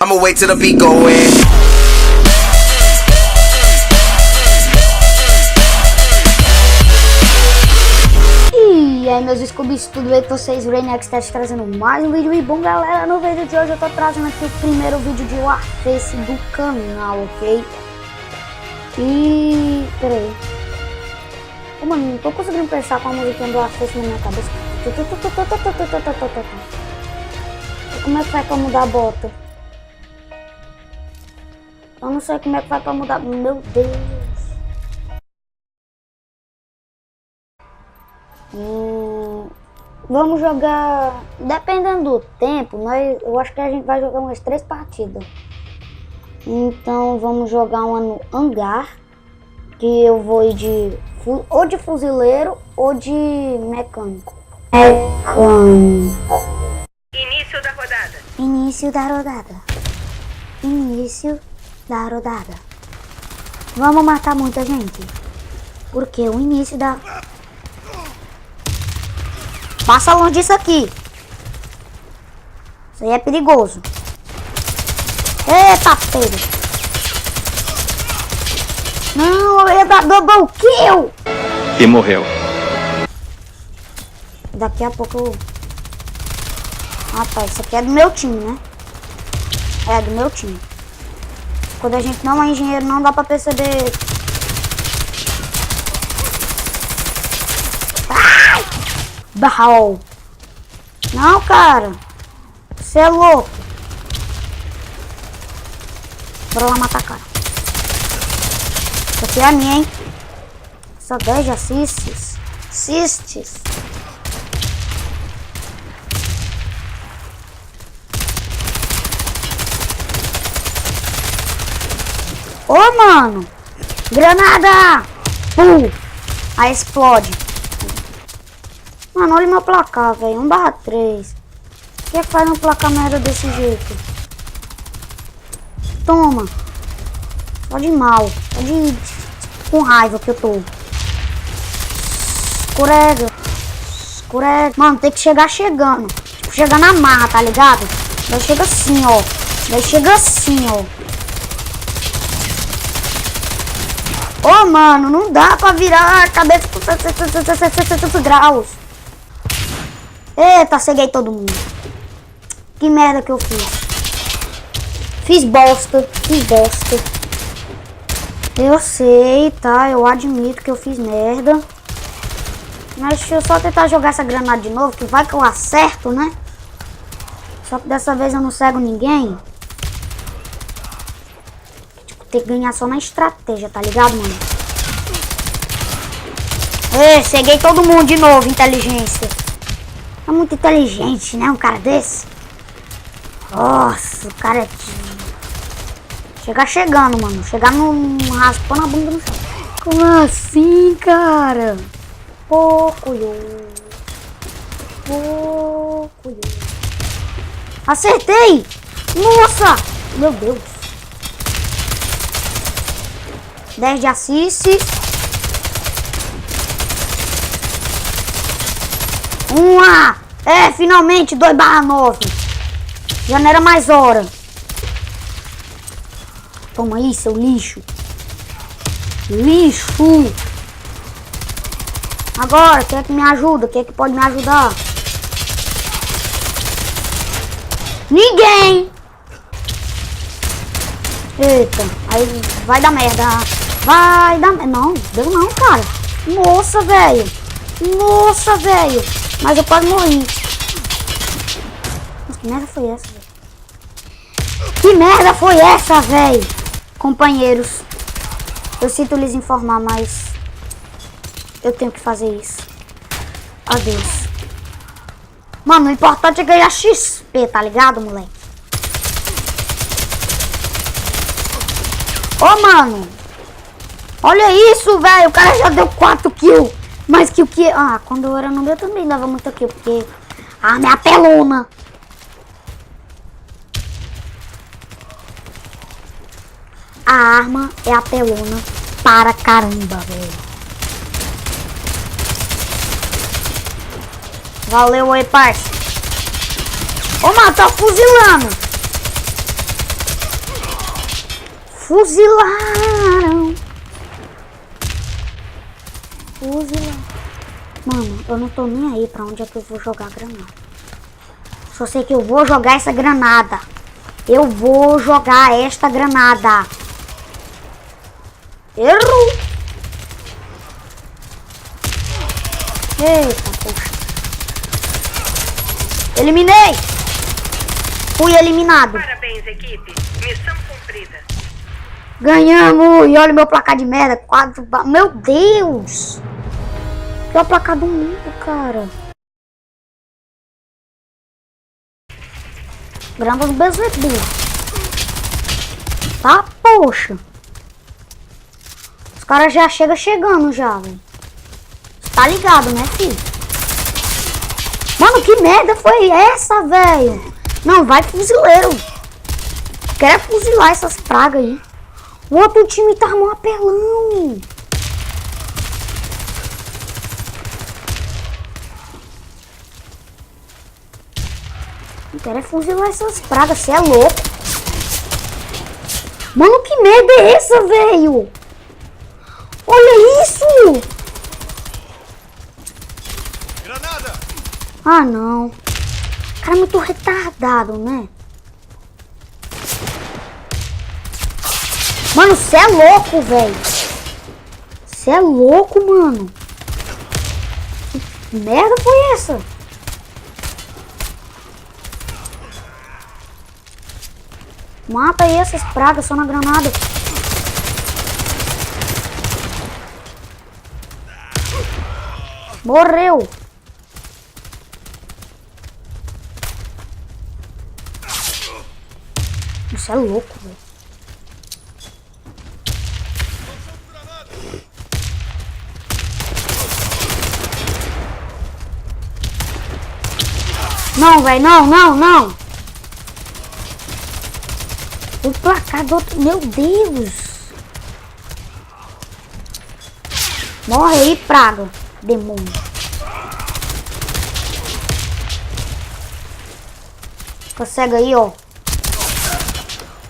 I'ma wait till the beat go in. E aí, meus Scoobies, tudo bem com vocês? O Rainier está trazendo mais um vídeo. E bom, galera, no vídeo de hoje eu tô trazendo aqui o primeiro vídeo de Warface do canal, ok? E... peraí. Ô, mano, não tô conseguindo pensar com a musiquinha do Warface na minha cabeça. Como é que vai pra mudar a bota? Eu não sei como é que vai pra mudar... Meu Deus! Vamos jogar, dependendo do tempo, eu acho que a gente vai jogar umas 3 partidas. Então vamos jogar uma no hangar, que eu vou ir ou de fuzileiro ou de mecânico. Início da rodada. Início da rodada. Início da rodada. Vamos matar muita gente, porque o início da... Passa longe disso aqui. Isso aí é perigoso. Eita, pega. Não, eu ia dar double kill. E morreu. Daqui a pouco eu... Ah, tá. Isso aqui é do meu time, né? É, do meu time. Quando a gente não é engenheiro, não dá pra perceber... Barral. Não, cara. Você é louco. Bora lá matar, cara. Isso aqui é a minha, hein? Só 10 de assistes. Ô, mano. Granada. Pum. Aí explode. Mano, olha meu placar, velho. 1/3. O que é que faz no placar merda desse jeito? Toma. Só de mal. Só de... com raiva que eu tô. Escorrega. Mano, tem que chegar chegando. Tipo, chegar na marra, tá ligado? Daí chega assim, ó. Ô, mano, não dá pra virar a cabeça com 60 graus. Eita, ceguei todo mundo. Que merda que eu fiz. Fiz bosta. Eu sei, tá? Eu admito que eu fiz merda. Mas deixa eu só tentar jogar essa granada de novo, que vai que eu acerto, né? Só que dessa vez eu não cego ninguém. Tipo, tem que ganhar só na estratégia, tá ligado, mano? Ceguei todo mundo de novo, inteligência. É muito inteligente, né? Um cara desse. Nossa, o cara é... Chegar chegando, mano. Chegar no raspando a bunda no chão. Como assim, cara? Pouco. Acertei! Nossa! Meu Deus. 10 de assist. Finalmente 2/9. Já não era mais hora. Toma aí, seu lixo. Agora, quem é que me ajuda? Quem é que pode me ajudar? Ninguém. Eita, aí vai dar merda. Não, deu não, cara. Nossa, velho. Mas eu quase morri. Que merda foi essa, velho? Companheiros, eu sinto lhes informar, mas eu tenho que fazer isso. Adeus. Mano, o importante é ganhar XP, tá ligado, moleque? Ô, mano. Olha isso, velho. O cara já deu 4 kills. Mais que o que... Ah, quando eu era noob eu também dava muito kill, porque... Ah, minha pelona. A arma é apelona para caramba, velho. Valeu aí, parça. Ô, mano, tá fuzilando. Fuzilaram. Fuzilaram. Mano, eu não tô nem aí pra onde é que eu vou jogar a granada. Só sei que eu vou jogar essa granada. Eu vou jogar esta granada. Errou. Eita, poxa. Eliminei. Fui eliminado. Parabéns, equipe. Missão cumprida. Ganhamos. E olha o meu placar de merda. 4. Meu Deus. Pior placar do mundo, cara. Grava do BZB. Tá, poxa. Os caras já chegam chegando já, velho. Tá ligado, né, filho? Mano, que merda foi essa, velho? Não, vai fuzileiro. Quero fuzilar essas pragas aí. O outro time tá armando apelão. Não quero fuzilar essas pragas, você é louco. Mano, que merda é essa, velho? Olha isso! Granada! Ah, não. O cara é muito retardado, né? Mano, você é louco, velho. Você é louco, mano. Que merda foi essa? Mata aí essas pragas só na granada. Morreu. Isso é louco, velho. Não, velho, não, não, não. O placar do outro... Meu Deus. Morre aí, praga. Demônio. Consegue aí, ó.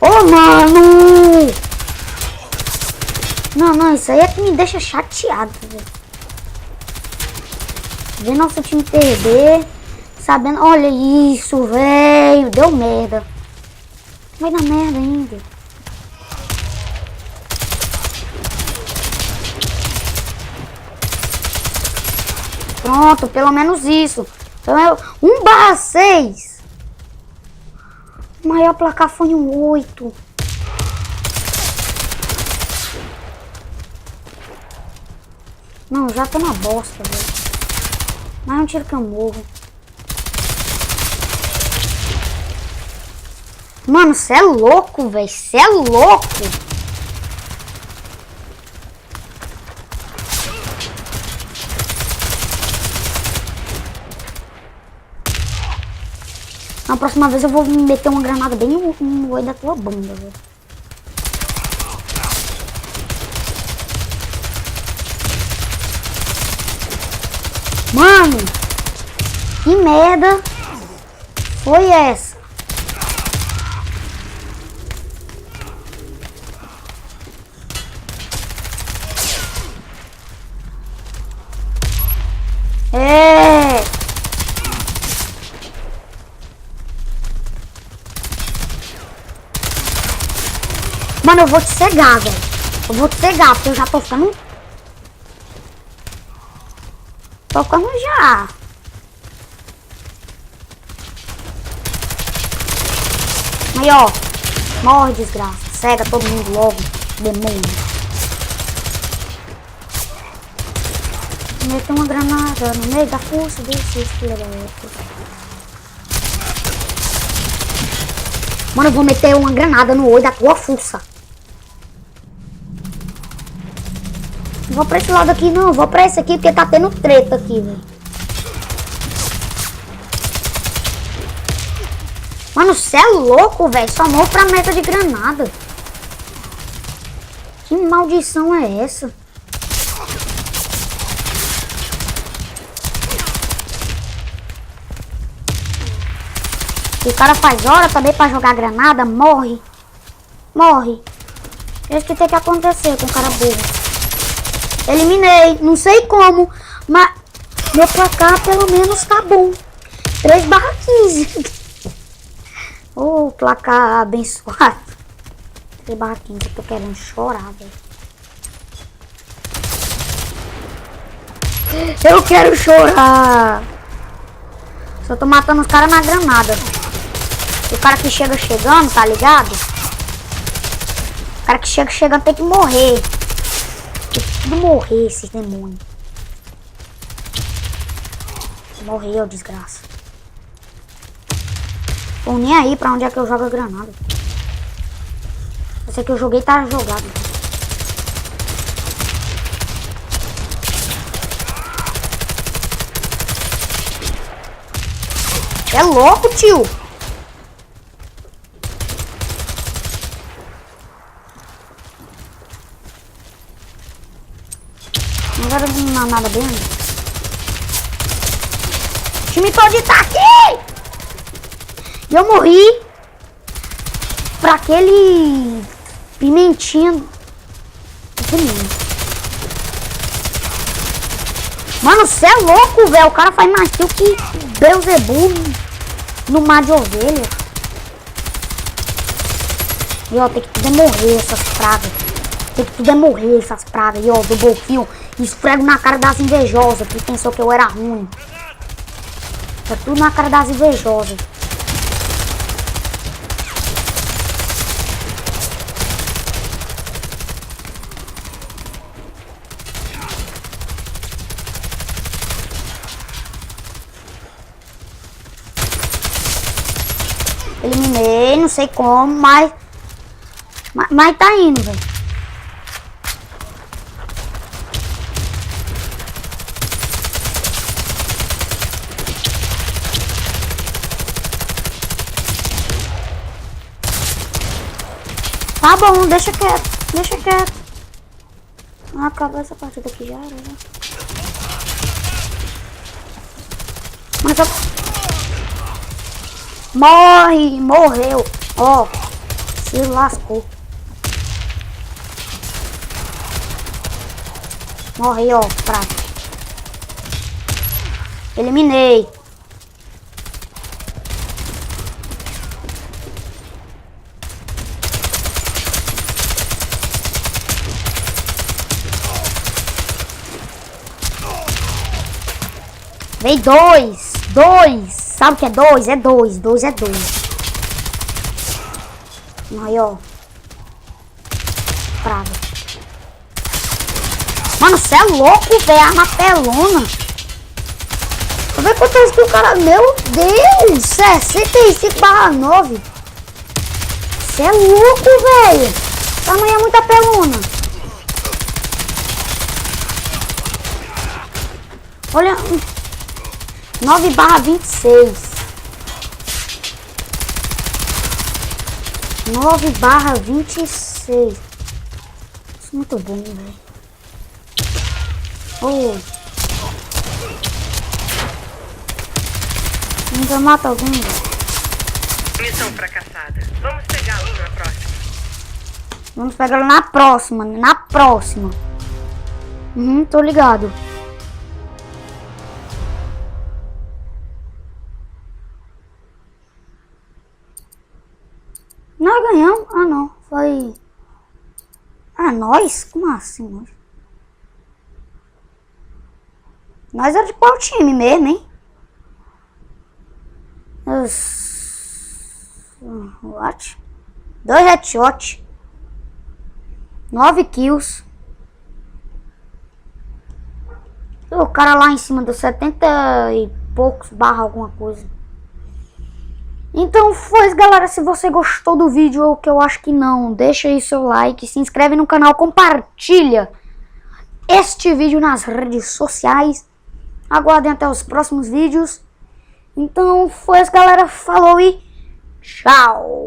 Ô, mano. Não, não, isso aí é que me deixa chateado, velho. Ver nosso time perder. Sabendo... Olha isso, velho. Deu merda. Vai dar merda ainda. Pronto, pelo menos isso. 1/6. O maior placar foi um 8. Não, já tô na bosta, velho. Mais um tiro que eu morro. Mano, cê é louco, velho. Cê é louco. Na próxima vez eu vou meter uma granada bem no olho da tua bunda, velho. Mano, que merda foi essa? É. Mano, eu vou te cegar, velho. Eu vou te cegar, porque eu já tô ficando... Tô ficando já. Aí, ó. Morre, desgraça. Cega todo mundo logo. Demônio. Meter uma granada no meio da força desse filho da outra. Mano, eu vou meter uma granada no olho da tua força. Não vou pra esse lado aqui, não. Vou pra esse aqui, porque tá tendo treta aqui, velho. Mano, cê é louco, velho. Só morro pra meta de granada. Que maldição é essa? O cara faz hora também pra jogar granada, morre. Morre. Isso que tem que acontecer com o cara burro. Eliminei. Não sei como, mas meu placar pelo menos tá bom. 3/15. Ô, placar abençoado. 3/15. Eu tô querendo chorar, velho. Eu quero chorar. Só tô matando os caras na granada. O cara que chega chegando, tá ligado? O cara que chega chegando tem que morrer. Tem que tudo morrer, esses demônios. Morreu, desgraça. Tô nem aí pra onde é que eu jogo a granada. Esse que eu joguei tá jogado. É louco, tio. Agora não há nada bem. O time todo tá aqui. E eu morri pra aquele pimentinha. Mano, você é louco, velho. O cara faz mais kill que Beelzebub no mar de ovelha. E ó, tem que tudo morrer essas pragas. Tem que tudo morrer essas pragas. E ó, double kill. Esfrego na cara das invejosas que pensou que eu era ruim. Tá tudo na cara das invejosas. Eliminei, não sei como, mas tá indo, velho. Tá bom, deixa quieto, deixa quieto. Acabou essa partida aqui já, né? Mas eu... Morre, morreu. Ó, se lascou. Morri, ó, prato. Eliminei. Veio dois. Sabe o que é dois? É dois. Dois é dois. Aí, ó. Praga. Mano, você é louco, velho. Arma pelona. Vou ver quantas que o cara... Meu Deus. 65/9. Você é louco, velho. Essa arma é muita pelona. Olha... 9/26. 9/26. Isso é muito bom, velho. Oh. Ainda mata alguém, velho. Missão fracassada. Vamos pegá-lo na próxima. Vamos pegar na próxima, na próxima. Tô ligado. Nós ganhamos? Ah, não. Foi... Ah, nós? Como assim, nós? Nós era de qual time mesmo, hein? What? 2 headshots. 9 kills. O cara lá em cima dos 70 e poucos barra alguma coisa. Então foi, galera. Se você gostou do vídeo, ou que eu acho que não, deixa aí seu like, se inscreve no canal, compartilha este vídeo nas redes sociais. Aguardem até os próximos vídeos. Então foi, galera. Falou e tchau.